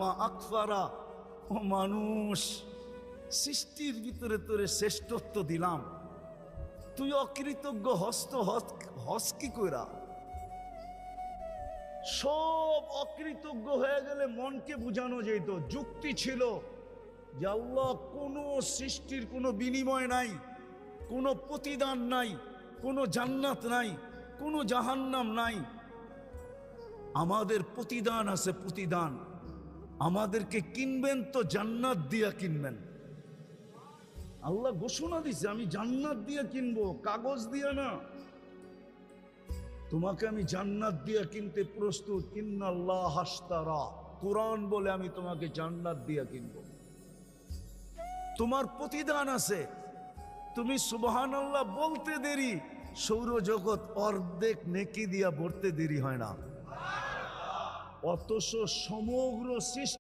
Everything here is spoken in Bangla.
মা আকফারা, ও মানুষ, সৃষ্টির ভিতরে তোরে শ্রেষ্ঠত্ব দিলাম, তুই অকৃতজ্ঞ হস কি কইরা? সব অকৃতজ্ঞ হয়ে গেলে মনকে বুঝানো যেত, যুক্তি ছিল যে আল্লাহ কোনো সৃষ্টির কোনো বিনিময় নাই, কোনো প্রতিদান নাই, কোনো জান্নাত নাই, কোনো জাহান্নাম নাই। আমাদের প্রতিদান আছে, প্রতিদান। আমাদেরকে কিনবেন তো জান্নাত দিয়া কিনবেন। আল্লাহ ঘোষণা দিছে, আমি জান্নাত দিয়া কিনবো, কাগজ দিয়া না। তোমাকে আমি জান্নাত দিয়া কিনতে প্রস্তুত। ইন্নাল্লাহ হাশতারা, কুরআন বলে আমি তোমাকে জান্নাত দিয়া কিনবো। তোমার প্রতিদান আছে। তুমি সুবহানাল্লাহ বলতে দেরি, সৌরজগৎ অর্ধেক নেকি দিয়া ভরতে দেরি হয় না। অথচ সমগ্র সৃষ্টি